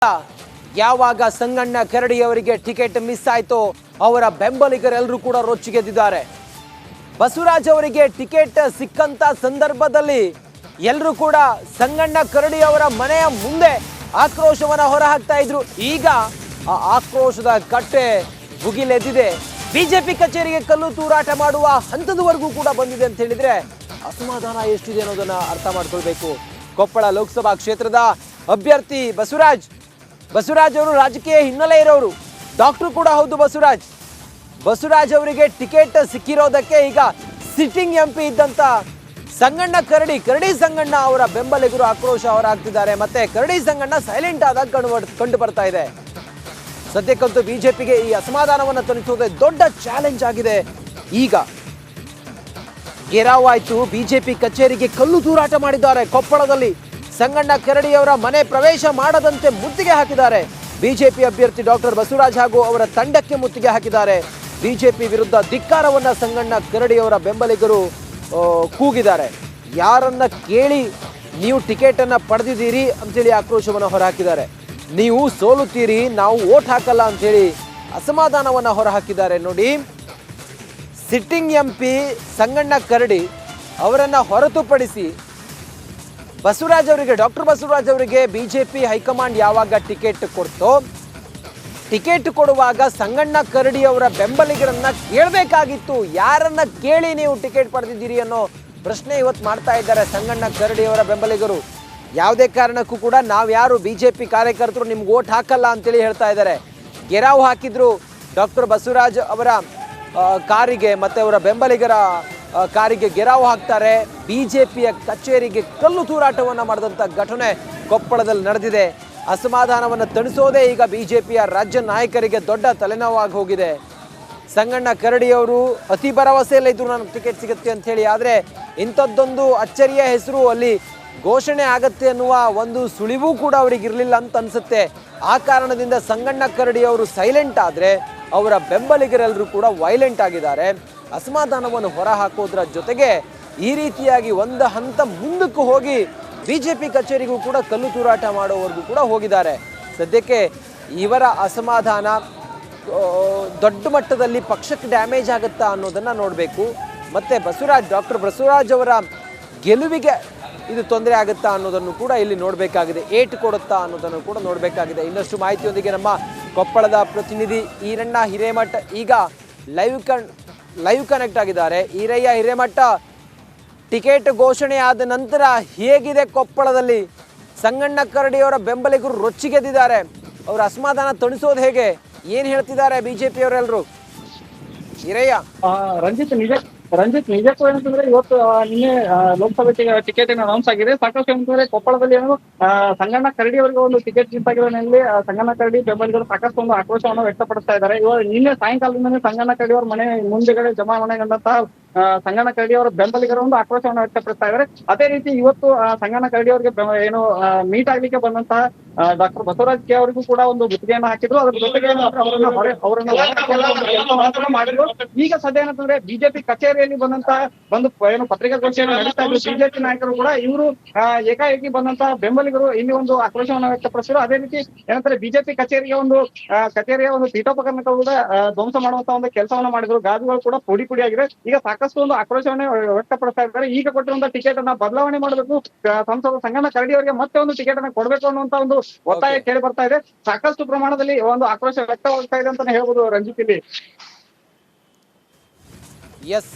ಯಾವಾಗ ಸಂಗಣ್ಣ ಕರಡಿ ಅವರಿಗೆ ticket miss ಆಯ್ತೋ ಅವರ ಬೆಂಬಲಿಗರೆಲ್ಲರೂ ಕೂಡ ರೊಚ್ಚಿಗೆದ್ದಿದ್ದಾರೆ. ಬಸವರಾಜ್ ಅವರಿಗೆ ಟಿಕೆಟ್ ಸಿಕ್ಕಂತ ಸಂದರ್ಭದಲ್ಲಿ ಎಲ್ಲರೂ ಕೂಡ ಸಂಗಣ್ಣ ಕರಡಿ ಅವರ ಮನೆಯ ಮುಂದೆ ಆಕ್ರೋಶವನ್ನ ಹೊರಹಾಕ್ತಾ ಇದ್ರು. ಈಗ ಆ ಆಕ್ರೋಶದ ಕಟ್ಟೆ ಭುಗಿಲೆದ್ದಿದೆ. ಬಿಜೆಪಿ ಕಚೇರಿಗೆ ಕಲ್ಲು ತೂರಾಟ ಮಾಡುವ ಹಂತದವರೆಗೂ ಕೂಡ ಬಂದಿದೆ ಅಂತ ಹೇಳಿದ್ರೆ ಅಸಮಾಧಾನ ಎಷ್ಟಿದೆ ಅನ್ನೋದನ್ನ ಅರ್ಥ ಮಾಡ್ಕೊಳ್ಬೇಕು. ಕೊಪ್ಪಳ ಲೋಕಸಭಾ ಕ್ಷೇತ್ರದ ಅಭ್ಯರ್ಥಿ ಬಸವರಾಜ್ ಅವರು ರಾಜಕೀಯ ಹಿನ್ನೆಲೆ ಇರೋರು, ಡಾಕ್ಟರ್ ಕೂಡ ಹೌದು. ಬಸವರಾಜ್ ಅವರಿಗೆ ಟಿಕೆಟ್ ಸಿಕ್ಕಿರೋದಕ್ಕೆ ಈಗ ಸಿಟ್ಟಿಂಗ್ ಎಂಪಿ ಇದ್ದಂತ ಸಂಗಣ್ಣ ಕರಡಿ ಸಂಗಣ್ಣ ಅವರ ಬೆಂಬಲಿಗರು ಆಕ್ರೋಶ ಹೊರಹಾಕ್ತಿದ್ದಾರೆ. ಮತ್ತೆ ಕರಡಿ ಸಂಗಣ್ಣ ಸೈಲೆಂಟ್ ಆದಾಗ ಕಂಡು ಬರ್ತಾ ಇದೆ. ಸದ್ಯಕ್ಕಂತೂ ಬಿಜೆಪಿಗೆ ಈ ಅಸಮಾಧಾನವನ್ನು ತಣಿಸುವುದೇ ದೊಡ್ಡ ಚಾಲೆಂಜ್ ಆಗಿದೆ. ಈಗ ಗೆರಾವ್ ಆಯ್ತು, ಬಿಜೆಪಿ ಕಚೇರಿಗೆ ಕಲ್ಲು ತೂರಾಟ ಮಾಡಿದ್ದಾರೆ. ಕೊಪ್ಪಳದಲ್ಲಿ ಸಂಗಣ್ಣ ಕರಡಿ ಅವರ ಮನೆ ಪ್ರವೇಶ ಮಾಡದಂತೆ ಮುತ್ತಿಗೆ ಹಾಕಿದ್ದಾರೆ. ಬಿಜೆಪಿ ಅಭ್ಯರ್ಥಿ ಡಾಕ್ಟರ್ ಬಸವರಾಜ್ ಹಾಗೂ ಅವರ ತಂಡಕ್ಕೆ ಮುತ್ತಿಗೆ ಹಾಕಿದ್ದಾರೆ. ಬಿಜೆಪಿ ವಿರುದ್ಧ ಧಿಕ್ಕಾರವನ್ನ ಸಂಗಣ್ಣ ಕರಡಿ ಅವರ ಬೆಂಬಲಿಗರು ಕೂಗಿದ್ದಾರೆ. ಯಾರನ್ನ ಕೇಳಿ ನೀವು ಟಿಕೆಟ್ ಅನ್ನ ಪಡೆದಿದ್ದೀರಿ ಅಂತೇಳಿ ಆಕ್ರೋಶವನ್ನು ಹೊರಹಾಕಿದ್ದಾರೆ. ನೀವು ಸೋಲುತ್ತೀರಿ, ನಾವು ವೋಟ್ ಹಾಕಲ್ಲ ಅಂತೇಳಿ ಅಸಮಾಧಾನವನ್ನ ಹೊರಹಾಕಿದ್ದಾರೆ. ನೋಡಿ, ಸಿಟ್ಟಿಂಗ್ ಎಂಪಿ ಸಂಗಣ್ಣ ಕರಡಿ ಅವರನ್ನ ಹೊರತುಪಡಿಸಿ ಡಾಕ್ಟರ್ ಬಸವರಾಜ್ ಅವರಿಗೆ ಬಿಜೆಪಿ ಹೈಕಮಾಂಡ್ ಯಾವಾಗ ಟಿಕೆಟ್ ಕೊಡ್ತೋ, ಟಿಕೆಟ್ ಕೊಡುವಾಗ ಸಂಗಣ್ಣ ಕರಡಿ ಅವರ ಬೆಂಬಲಿಗರನ್ನ ಕೇಳಬೇಕಾಗಿತ್ತು. ಯಾರನ್ನ ಕೇಳಿ ನೀವು ಟಿಕೆಟ್ ಪಡೆದಿದ್ದೀರಿ ಅನ್ನೋ ಪ್ರಶ್ನೆ ಇವತ್ತು ಮಾಡ್ತಾ ಇದ್ದಾರೆ ಸಂಗಣ್ಣ ಕರಡಿ ಅವರ ಬೆಂಬಲಿಗರು. ಯಾವುದೇ ಕಾರಣಕ್ಕೂ ಕೂಡ ನಾವ್ಯಾರು ಬಿಜೆಪಿ ಕಾರ್ಯಕರ್ತರು ನಿಮ್ಗೆ ವೋಟ್ ಹಾಕಲ್ಲ ಅಂತೇಳಿ ಹೇಳ್ತಾ ಇದ್ದಾರೆ. ಗೆರಾವ್ ಹಾಕಿದ್ರು ಡಾಕ್ಟರ್ ಬಸವರಾಜ್ ಅವರ ಕಾರಿಗೆ, ಮತ್ತೆ ಅವರ ಬೆಂಬಲಿಗರ ಕಾರಿಗೆ ಗೆರಾವ್ ಹಾಕ್ತಾರೆ. ಬಿಜೆಪಿಯ ಕಚೇರಿಗೆ ಕಲ್ಲು ತೂರಾಟವನ್ನು ಮಾಡಿದಂಥ ಘಟನೆ ಕೊಪ್ಪಳದಲ್ಲಿ ನಡೆದಿದೆ. ಅಸಮಾಧಾನವನ್ನು ತಣಿಸೋದೇ ಈಗ ಬಿಜೆಪಿಯ ರಾಜ್ಯ ನಾಯಕರಿಗೆ ದೊಡ್ಡ ತಲೆನೋವಾಗಿ ಹೋಗಿದೆ. ಸಂಗಣ್ಣ ಕರಡಿ ಅವರು ಅತಿ ಭರವಸೆಯಲ್ಲೇ ಇದ್ರು ನನಗೆ ಟಿಕೆಟ್ ಸಿಗುತ್ತೆ ಅಂತ ಹೇಳಿ. ಆದರೆ ಇಂಥದ್ದೊಂದು ಅಚ್ಚರಿಯ ಹೆಸರು ಅಲ್ಲಿ ಘೋಷಣೆ ಆಗತ್ತೆ ಅನ್ನುವ ಒಂದು ಸುಳಿವೂ ಕೂಡ ಅವರಿಗೆ ಇರಲಿಲ್ಲ ಅಂತ ಅನಿಸುತ್ತೆ. ಆ ಕಾರಣದಿಂದ ಸಂಗಣ್ಣ ಕರಡಿ ಅವರು ಸೈಲೆಂಟ್ ಆದರೆ ಅವರ ಬೆಂಬಲಿಗರೆಲ್ಲರೂ ಕೂಡ ವೈಲೆಂಟ್ ಆಗಿದ್ದಾರೆ. ಅಸಮಾಧಾನವನ್ನು ಹೊರಹಾಕೋದ್ರ ಜೊತೆಗೆ ಈ ರೀತಿಯಾಗಿ ಒಂದು ಹಂತ ಮುಂದಕ್ಕೆ ಹೋಗಿ ಬಿಜೆಪಿ ಕಚೇರಿಗೂ ಕೂಡ ಕಲ್ಲು ತೂರಾಟ ಮಾಡೋವರೆಗೂ ಕೂಡ ಹೋಗಿದ್ದಾರೆ. ಸದ್ಯಕ್ಕೆ ಇವರ ಅಸಮಾಧಾನ ದೊಡ್ಡ ಮಟ್ಟದಲ್ಲಿ ಪಕ್ಷಕ್ಕೆ ಡ್ಯಾಮೇಜ್ ಆಗುತ್ತಾ ಅನ್ನೋದನ್ನು ನೋಡಬೇಕು. ಮತ್ತು ಡಾಕ್ಟರ್ ಬಸವರಾಜ್ ಅವರ ಗೆಲುವಿಗೆ ಇದು ತೊಂದರೆ ಆಗುತ್ತಾ ಅನ್ನೋದನ್ನು ಕೂಡ ಇಲ್ಲಿ ನೋಡಬೇಕಾಗಿದೆ. ಏಟು ಕೊಡುತ್ತಾ ಅನ್ನೋದನ್ನು ಕೂಡ ನೋಡಬೇಕಾಗಿದೆ. ಇನ್ನಷ್ಟು ಮಾಹಿತಿಯೊಂದಿಗೆ ನಮ್ಮ ಕೊಪ್ಪಳದ ಪ್ರತಿನಿಧಿ ಈರಣ್ಣ ಹಿರೇಮಠ ಈಗ ಲೈವ್ ಕನೆಕ್ಟ್ ಆಗಿದ್ದಾರೆ. ಈರಯ್ಯ ಹಿರೇಮಠ, ಟಿಕೆಟ್ ಘೋಷಣೆ ಆದ ನಂತರ ಹೇಗಿದೆ ಕೊಪ್ಪಳದಲ್ಲಿ? ಸಂಗಣ್ಣ ಕರಡಿಯವರ ಬೆಂಬಲಿಗರು ರೊಚ್ಚಿಗೆದ್ದಿದ್ದಾರೆ. ಅವರ ಅಸಮಾಧಾನ ತಣಿಸೋದು ಹೇಗೆ? ಏನು ಹೇಳ್ತಿದ್ದಾರೆ ಬಿಜೆಪಿಯವರೆಲ್ಲರೂ? ಈರಯ್ಯ. ರಂಜಿತ್ ನಿಜಕ್ಕೂ ಏನಂತಂದ್ರೆ ಇವತ್ತು ನಿನ್ನೆ ಲೋಕಸಭೆ ಟಿಕೆಟ್ ಅನೌನ್ಸ್ ಆಗಿದೆ. ಸಾಕಷ್ಟು ಏನಂತಂದ್ರೆ ಕೊಪ್ಪಳದಲ್ಲಿ ಏನು ಸಂಗಣ್ಣ ಕರಡಿ ಅವರಿಗೆ ಒಂದು ಟಿಕೆಟ್ ಗಿಂತಾಗಿರೋದ್ರಲ್ಲಿ ಸಂಗಣ್ಣ ಕರಡಿ ಬೆಂಬಲಿಗರು ಸಾಕಷ್ಟು ಒಂದು ಆಕ್ರೋಶವನ್ನು ವ್ಯಕ್ತಪಡಿಸ್ತಾ ಇದ್ದಾರೆ. ಇವಾಗ ನಿನ್ನೆ ಸಾಯಂಕಾಲದಿಂದಲೇ ಸಂಗಣ್ಣ ಕರಡಿ ಅವರ ಮನೆ ಮುಂದೆಗಡೆ ಜಮಾವಣೆಗೊಂಡಂತಹ ಸಂಗಣ್ಣ ಕರಡಿ ಅವರ ಬೆಂಬಲಿಗರು ಒಂದು ಆಕ್ರೋಶವನ್ನು ವ್ಯಕ್ತಪಡಿಸ್ತಾ ಇದ್ದಾರೆ. ಅದೇ ರೀತಿ ಇವತ್ತು ಸಂಗಣ್ಣ ಕರಡಿ ಅವರಿಗೆ ಏನು ಮೀಟ್ ಆಗ್ಲಿಕ್ಕೆ ಬಂದಂತಹ ಡಾಕ್ಟರ್ ಬಸವರಾಜ್ ಕೆ ಅವರಿಗೂ ಕೂಡ ಒಂದು ಗುತ್ತಿಗೆಯನ್ನು ಹಾಕಿದ್ರು. ಅದ್ರ ಜೊತೆಗೆ ಅವರನ್ನು ಮಾಡಿದ್ರು. ಈಗ ಸದ್ಯ ಏನಂತಂದ್ರೆ ಬಿಜೆಪಿ ಕಚೇರಿಯಲ್ಲಿ ಬಂದು ಏನು ಪತ್ರಿಕಾಗೋಷ್ಠಿಯನ್ನು ನಡೆಸ್ತಾ ಇದ್ರು ಬಿಜೆಪಿ ನಾಯಕರು ಕೂಡ. ಇವರು ಏಕಾಏಕಿ ಬಂದಂತಹ ಬೆಂಬಲಿಗರು ಇಲ್ಲಿ ಒಂದು ಆಕ್ರೋಶವನ್ನು ವ್ಯಕ್ತಪಡಿಸಿದ್ರು. ಅದೇ ರೀತಿ ಏನಂತಾರೆ ಬಿಜೆಪಿ ಕಚೇರಿಯ ಒಂದು ಪೀಠೋಪಕರಣಗಳು ಕೂಡ ಧ್ವಂಸ ಮಾಡುವಂತಹ ಒಂದು ಕೆಲಸವನ್ನು ಮಾಡಿದ್ರು. ಗಾಜುಗಳು ಕೂಡ ಪುಡಿ ಆಗಿದೆ. ಈಗ ಸಾಕಷ್ಟು ಒಂದು ಆಕ್ರೋಶವನ್ನು ವ್ಯಕ್ತಪಡಿಸ್ತಾ ಇದ್ದಾರೆ. ಈಗ ಕೊಟ್ಟಿರುವಂತಹ ಟಿಕೆಟ್ ಅನ್ನ ಬದಲಾವಣೆ ಮಾಡಬೇಕು, ಸಂಸದ ಸಂಗಣ್ಣ ಕರಡಿ ಅವರಿಗೆ ಮತ್ತೆ ಒಂದು ಟಿಕೆಟ್ ಅನ್ನ ಕೊಡಬೇಕು ಅನ್ನುವಂತ ಒಂದು ಒತ್ತಾಯ ಕೇಳಿ ಬರ್ತಾ ಇದೆ. ಸಾಕಷ್ಟು ಪ್ರಮಾಣದಲ್ಲಿ ಒಂದು ಆಕ್ರೋಶ ವ್ಯಕ್ತವಾಗ್ತಾ ಇದೆ ಅಂತಾನೆ ಹೇಳ್ಬೋದು ರಂಜಿತ್. ಇಲ್ಲಿ ಎಸ್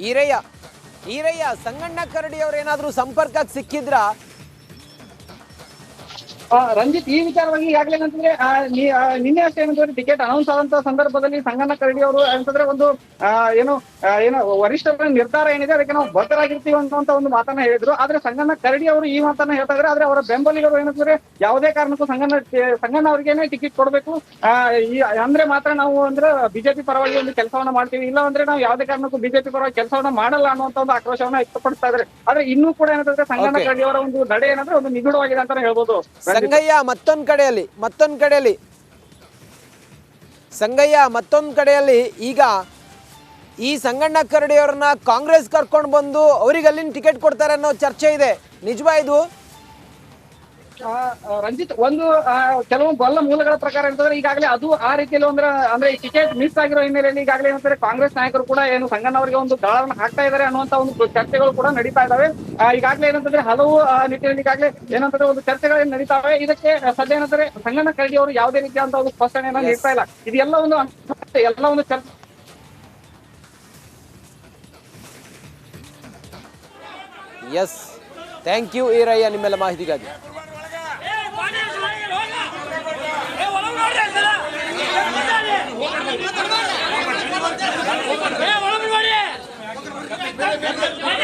ಈರಯ್ಯ, ಸಂಗಣ್ಣ ಕರಡಿ ಅವ್ರು ಏನಾದ್ರೂ ಸಂಪರ್ಕಕ್ಕೆ ಸಿಕ್ಕಿದ್ರ? ರಂಜಿತ್, ಈ ವಿಚಾರವಾಗಿ ಈಗಾಗಲೇ ಏನಂತಂದ್ರೆ ನಿನ್ನೆ ಅಷ್ಟೇ ಏನಂತಂದ್ರೆ ಟಿಕೆಟ್ ಅನೌನ್ಸ್ ಆದಂತ ಸಂದರ್ಭದಲ್ಲಿ ಸಂಗಣ್ಣ ಕರಡಿ ಅವರು ಅಂತಂದ್ರೆ ಒಂದು ಏನು ವರಿಷ್ಠರ ನಿರ್ಧಾರ ಏನಿದೆ ಅದಕ್ಕೆ ನಾವು ಬದ್ಧರಾಗಿರ್ತೀವಿ ಅನ್ನುವಂತ ಒಂದು ಮಾತನ್ನ ಹೇಳಿದ್ರು. ಆದ್ರೆ ಸಂಗಣ್ಣ ಕರಡಿ ಅವರು ಈ ಮಾತನ್ನ ಹೇಳ್ತಾ ಇದ್ರೆ, ಆದ್ರೆ ಅವರ ಬೆಂಬಲಿಗರು ಏನಂತಂದ್ರೆ ಯಾವುದೇ ಕಾರಣಕ್ಕೂ ಸಂಗಣ್ಣ ಅವ್ರಿಗೇನೆ ಟಿಕೆಟ್ ಕೊಡ್ಬೇಕು, ಅಂದ್ರೆ ಮಾತ್ರ ನಾವು ಅಂದ್ರೆ ಬಿಜೆಪಿ ಪರವಾಗಿ ಒಂದು ಕೆಲಸವನ್ನ ಮಾಡ್ತೀವಿ, ಇಲ್ಲ ಅಂದ್ರೆ ನಾವು ಯಾವುದೇ ಕಾರಣಕ್ಕೂ ಬಿಜೆಪಿ ಪರವಾಗಿ ಕೆಲಸವನ್ನ ಮಾಡಲ್ಲ ಅನ್ನುವಂತ ಒಂದು ಆಕ್ರೋಶವನ್ನ ವ್ಯಕ್ತಪಡಿಸ್ತಾ ಇದ್ದಾರೆ. ಆದ್ರೆ ಇನ್ನೂ ಕೂಡ ಏನಂತಂದ್ರೆ ಸಂಗಣ್ಣ ಕರಡಿ ಅವರ ಒಂದು ನಡೆ ಏನಂದ್ರೆ ಒಂದು ನಿಗೂಢವಾಗಿದೆ ಅಂತಾನೆ ಹೇಳ್ಬೋದು. ಸಂಗಯ್ಯ ಮತ್ತೊಂದು ಕಡೆಯಲ್ಲಿ ಈಗ ಈ ಸಂಗಣ್ಣ ಕರಡಿ ಅವರನ್ನ ಕಾಂಗ್ರೆಸ್ ಕರ್ಕೊಂಡು ಬಂದು ಅವರಿಗೆ ಅಲ್ಲಿನ ಟಿಕೆಟ್ ಕೊಡ್ತಾರೆ ಅನ್ನೋ ಚರ್ಚೆ ಇದೆ. ನಿಜವಾ ಇದು? ರಂಜಿತ್, ಒಂದು ಕೆಲವು ಬಲ್ಲ ಮೂಲಗಳ ಪ್ರಕಾರ ಅಂತಂದ್ರೆ ಈಗಾಗಲೇ ಅದು ಆ ರೀತಿಯಲ್ಲಿ ಅಂದ್ರೆ ಈ ಟಿಕೆಟ್ ಮಿಸ್ ಆಗಿರೋ ಹಿನ್ನೆಲೆಯಲ್ಲಿ ಈಗಾಗಲೇ ಏನಂತಾರೆ ಕಾಂಗ್ರೆಸ್ ನಾಯಕರು ಕೂಡ ಏನು ಸಂಗಣ್ಣವರಿಗೆ ಒಂದು ದಾಳವನ್ನು ಹಾಕ್ತಾ ಇದ್ದಾರೆ ಅನ್ನುವಂತ ಒಂದು ಚರ್ಚೆಗಳು ಕೂಡ ನಡೀತಾ ಇದಾವೆ. ಈಗಾಗಲೇ ಏನಂತಂದ್ರೆ ಹಲವು ನಿಟ್ಟಿನಲ್ಲಿ ಈಗಾಗಲೇ ಏನಂತಂದ್ರೆ ಒಂದು ಚರ್ಚೆಗಳು ನಡೀತಾವೆ. ಇದಕ್ಕೆ ಸದ್ಯ ಏನಂತಾರೆ ಸಂಗಣ್ಣ ಕರಡಿ ಅವರು ಯಾವುದೇ ರೀತಿಯಾದಂತ ಒಂದು ಸ್ಪಷ್ಟನೆಯನ್ನ ನೀಡ್ತಾ ಇಲ್ಲ. ಇದೆಲ್ಲ ಒಂದು ಚರ್ಚೆ. ಎಸ್, ಥ್ಯಾಂಕ್ ಯು ಈರಯ್ಯ ನಿಮ್ಮೆಲ್ಲ ಮಾಹಿತಿಗಾಗಿ. Hey,